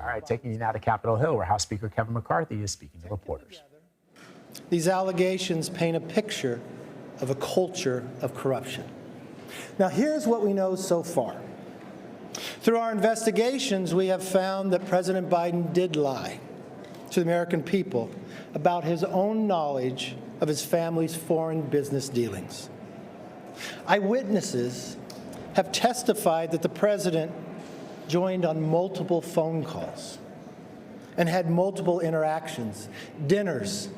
All right, taking you now to Capitol Hill, where House Speaker Kevin McCarthy is speaking to reporters. These allegations paint a picture of a culture of corruption. Now, here's what we know so far. Through our investigations, we have found that President Biden did lie to the American people about his own knowledge of his family's foreign business dealings. Eyewitnesses have testified that the president joined on multiple phone calls and had multiple interactions. Dinners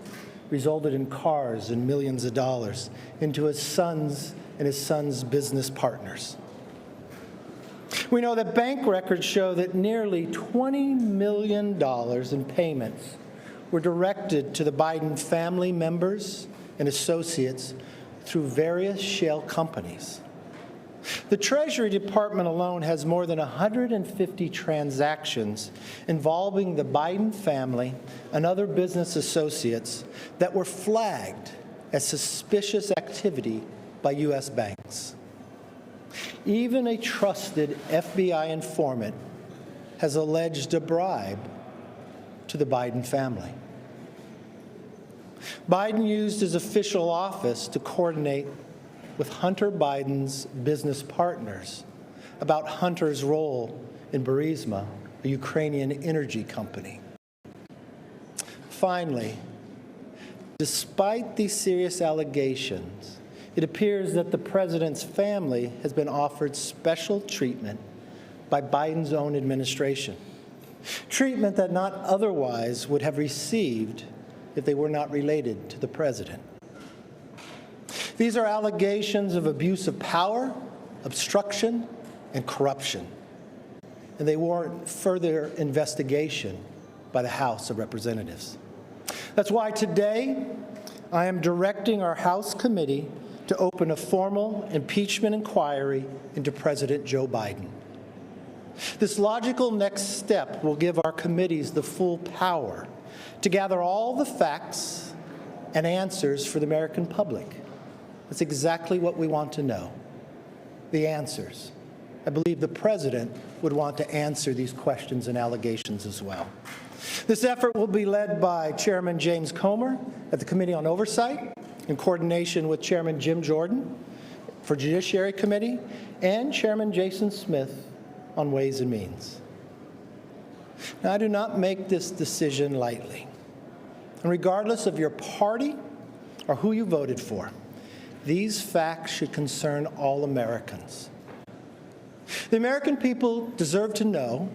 resulted in cars and millions of dollars into his son's and his son's business partners. We know that bank records show that nearly $20 million in payments were directed to the Biden family members and associates through various shell companies. The Treasury Department alone has more than 150 transactions involving the Biden family and other business associates that were flagged as suspicious activity by U.S. banks. Even a trusted FBI informant has alleged a bribe to the Biden family. Biden used his official office to coordinate with Hunter Biden's business partners about Hunter's role in Burisma, a Ukrainian energy company. Finally, despite these serious allegations, it appears that the president's family has been offered special treatment by Biden's own administration, treatment that not otherwise would have received if they were not related to the president. These are allegations of abuse of power, obstruction, and corruption, and they warrant further investigation by the House of Representatives. That's why today I am directing our House committee to open a formal impeachment inquiry into President Joe Biden. This logical next step will give our committees the full power to gather all the facts and answers for the American public. That's exactly what we want to know, the answers. I believe the president would want to answer these questions and allegations as well. This effort will be led by Chairman James Comer at the Committee on Oversight, in coordination with Chairman Jim Jordan for Judiciary Committee and Chairman Jason Smith on Ways and Means. Now, I do not make this decision lightly. And regardless of your party or who you voted for, these facts should concern all Americans. The American people deserve to know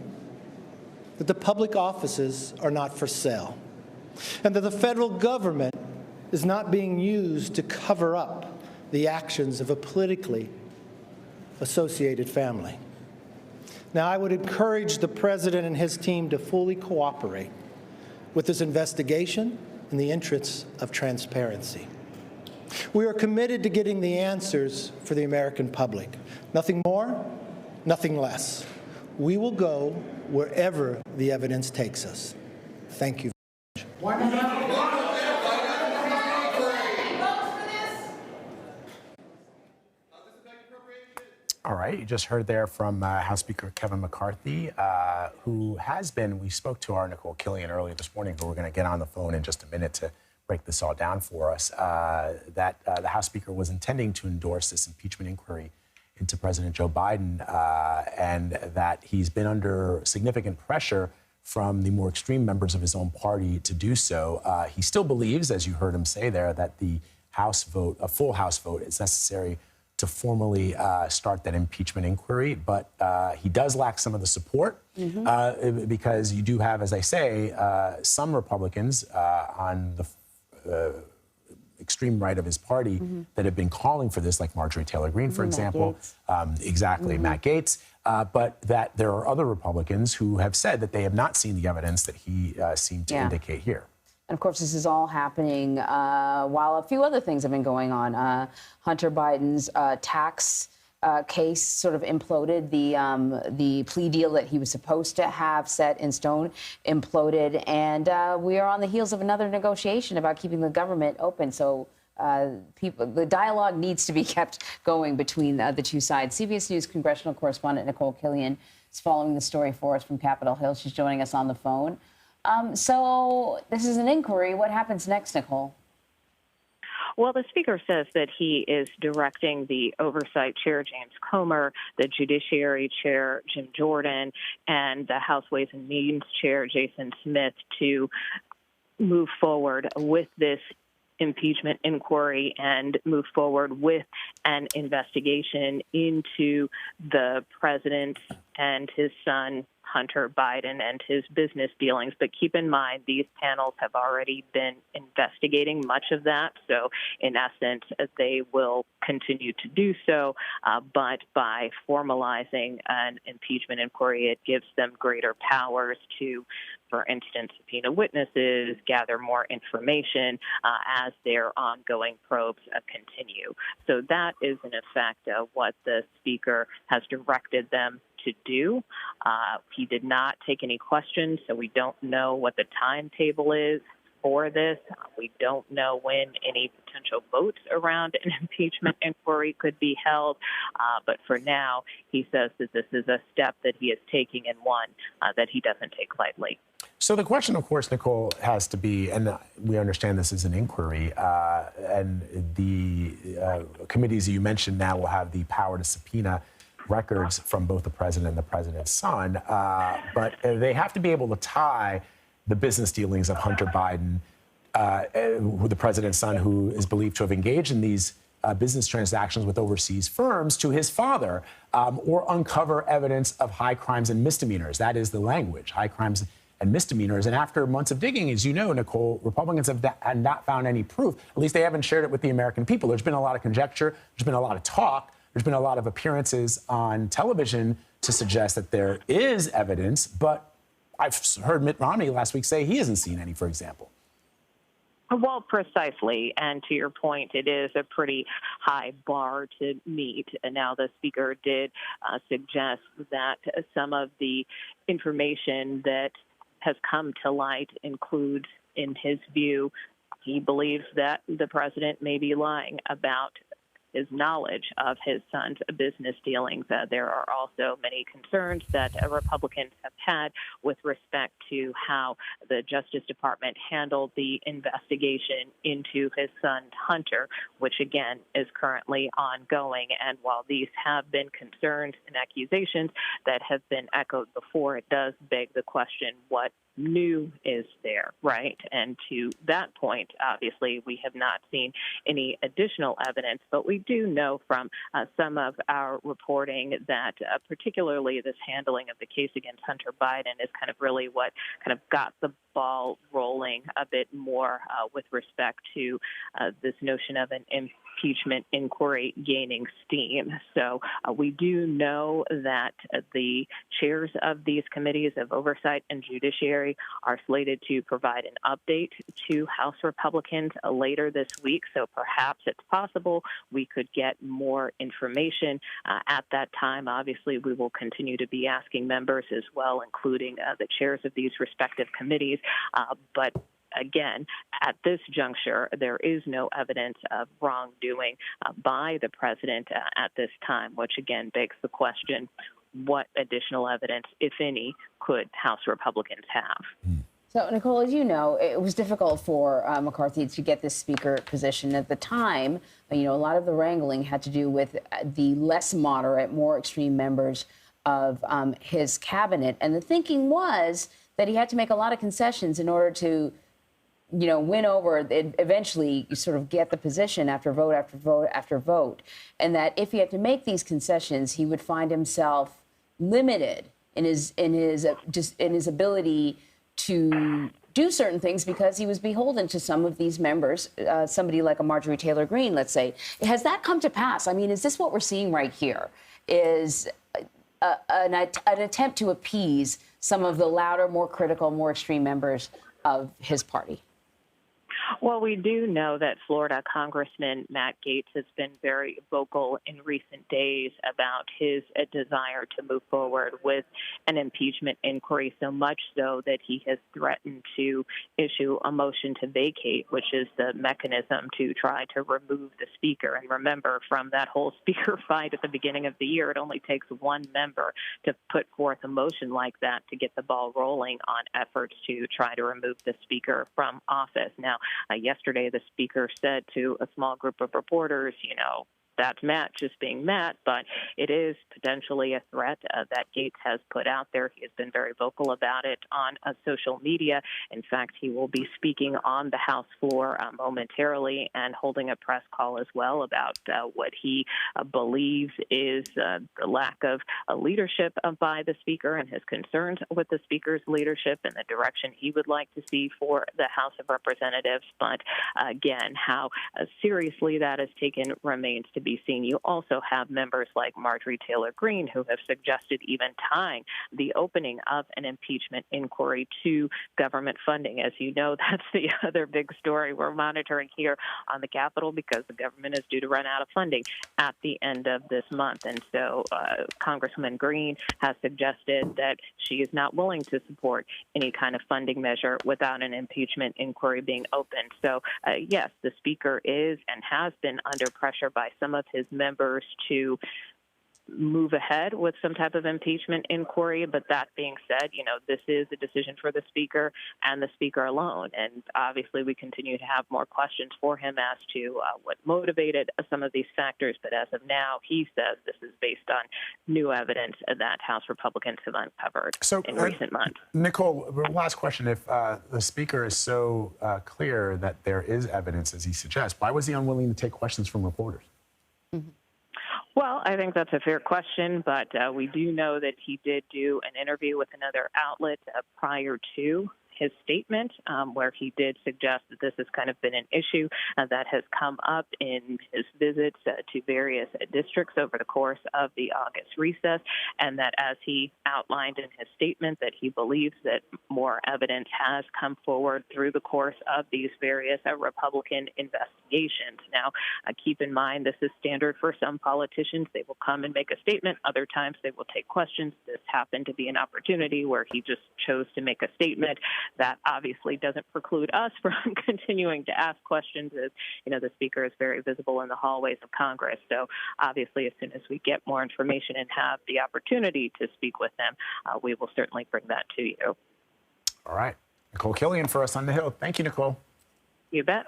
that the public offices are not for sale, and that the federal government is not being used to cover up the actions of a politically associated family. Now, I would encourage the president and his team to fully cooperate with this investigation in the interests of transparency. We are committed to getting the answers for the American public. Nothing more, nothing less. We will go wherever the evidence takes us. Thank you very much. All right, you just heard there from House Speaker Kevin McCarthy, who has been, we spoke to our Nicole Killian earlier this morning, but we're going to get on the phone in just a minute to break this all down for us, that the House Speaker was intending to endorse this impeachment inquiry into President Joe Biden, and that he's been under significant pressure from the more extreme members of his own party to do so. He still believes, as you heard him say there, that the House vote, a full House vote, is necessary to formally start that impeachment inquiry, but he does lack some of the support because you do have, as I say, some Republicans on the extreme right of his party that have been calling for this, like Marjorie Taylor Greene, for example. Matt Gaetz. But that there are other Republicans who have said that they have not seen the evidence that he seemed to indicate here. And of course, this is all happening while a few other things have been going on. Hunter Biden's tax case sort of imploded. The plea deal that he was supposed to have set in stone imploded. And we are on the heels of another negotiation about keeping the government open. So the dialogue needs to be kept going between the two sides. CBS News congressional correspondent Nicole Killian is following the story for us from Capitol Hill. She's joining us on the phone. So this is an inquiry. What happens next, Nicole? Well, the Speaker says that he is directing the Oversight Chair, James Comer, the Judiciary Chair, Jim Jordan, and the House Ways and Means Chair, Jason Smith, to move forward with this impeachment inquiry and move forward with an investigation into the president and his son, Hunter Biden, and his business dealings. But keep in mind, these panels have already been investigating much of that. So in essence, they will continue to do so. But by formalizing an impeachment inquiry, it gives them greater powers to, for instance, subpoena witnesses, gather more information as their ongoing probes continue. So that is, in effect, what the Speaker has directed them to do. He did not take any questions, so we don't know what the timetable is for this. We don't know when any potential votes around an impeachment inquiry could be held. But for now, he says that this is a step that he is taking and one that he doesn't take lightly. So the question, of course, Nicole, has to be, and we understand this is an inquiry, and the committees you mentioned now will have the power to subpoena records from both the president and the president's son, but they have to be able to tie the business dealings of Hunter Biden, the president's son, who is believed to have engaged in these business transactions with overseas firms, to his father, or uncover evidence of high crimes and misdemeanors. That is the language, high crimes and misdemeanors. And after months of digging, as you know, Nicole, Republicans have not found any proof. At least they haven't shared it with the American people. There's been a lot of conjecture. There's been a lot of talk. There's been a lot of appearances on television to suggest that there is evidence, but I've heard Mitt Romney last week say he hasn't seen any, for example. Well, precisely. And to your point, it is a pretty high bar to meet. And now the Speaker did suggest that some of the information that has come to light includes, in his view, he believes that the president may be lying about his knowledge of his son's business dealings. There are also many concerns that Republicans have had with respect to how the Justice Department handled the investigation into his son, Hunter, which, again, is currently ongoing. And while these have been concerns and accusations that have been echoed before, it does beg the question, what new is there, right? And to that point, obviously, we have not seen any additional evidence, but we do know from some of our reporting that particularly this handling of the case against Hunter Biden is kind of really what kind of got the ball rolling a bit more with respect to this notion of an impeachment inquiry gaining steam. So we do know that the chairs of these committees of oversight and judiciary are slated to provide an update to House Republicans later this week. So perhaps it's possible we could get more information at that time. Obviously, we will continue to be asking members as well, including the chairs of these respective committees. But again, at this juncture, there is no evidence of wrongdoing by the president at this time, which again begs the question, what additional evidence, if any, could House Republicans have? So, Nicole, as you know, it was difficult for McCarthy to get this speaker position at the time. You know, a lot of the wrangling had to do with the less moderate, more extreme members of his cabinet. And the thinking was that he had to make a lot of concessions in order to, you know, win over, eventually you sort of get the position after vote after vote after vote. And that if he had to make these concessions, he would find himself limited in his ability to do certain things because he was beholden to some of these members, somebody like a Marjorie Taylor Greene, let's say. Has that come to pass? I mean, is this what we're seeing right here? Is an attempt to appease some of the louder, more critical, more extreme members of his party? Well, we do know that Florida Congressman Matt Gaetz has been very vocal in recent days about his desire to move forward with an impeachment inquiry, so much so that he has threatened to issue a motion to vacate, which is the mechanism to try to remove the speaker. And remember, from that whole speaker fight at the beginning of the year, it only takes one member to put forth a motion like that to get the ball rolling on efforts to try to remove the speaker from office. Now, yesterday, the speaker said to a small group of reporters, that's Matt just being Matt, but it is potentially a threat that Gaetz has put out there. He has been very vocal about it on social media. In fact, he will be speaking on the House floor momentarily and holding a press call as well about what he believes is the lack of leadership by the speaker and his concerns with the speaker's leadership and the direction he would like to see for the House of Representatives. But again, how seriously that is taken remains to be seen. You also have members like Marjorie Taylor Greene who have suggested even tying the opening of an impeachment inquiry to government funding. As you know, that's the other big story we're monitoring here on the Capitol, because the government is due to run out of funding at the end of this month. And so Congresswoman Greene has suggested that she is not willing to support any kind of funding measure without an impeachment inquiry being opened. So yes, the Speaker is and has been under pressure by some of his members to move ahead with some type of impeachment inquiry. But that being said, this is a decision for the Speaker and the Speaker alone. And obviously, we continue to have more questions for him as to what motivated some of these factors. But as of now, he says this is based on new evidence that House Republicans have uncovered in recent months. Nicole, last question. If the Speaker is so clear that there is evidence, as he suggests, why was he unwilling to take questions from reporters? Mm-hmm. Well, I think that's a fair question, but we do know that he did do an interview with another outlet prior to his statement, where he did suggest that this has kind of been an issue that has come up in his visits to various districts over the course of the August recess, and that as he outlined in his statement, that he believes that more evidence has come forward through the course of these various Republican investigations. Now, keep in mind, this is standard for some politicians. They will come and make a statement. Other times they will take questions. This happened to be an opportunity where he just chose to make a statement. That obviously doesn't preclude us from continuing to ask questions, as the Speaker is very visible in the hallways of Congress. So obviously, as soon as we get more information and have the opportunity to speak with them, we will certainly bring that to you. All right. Nicole Killian for us on the Hill. Thank you, Nicole. You bet.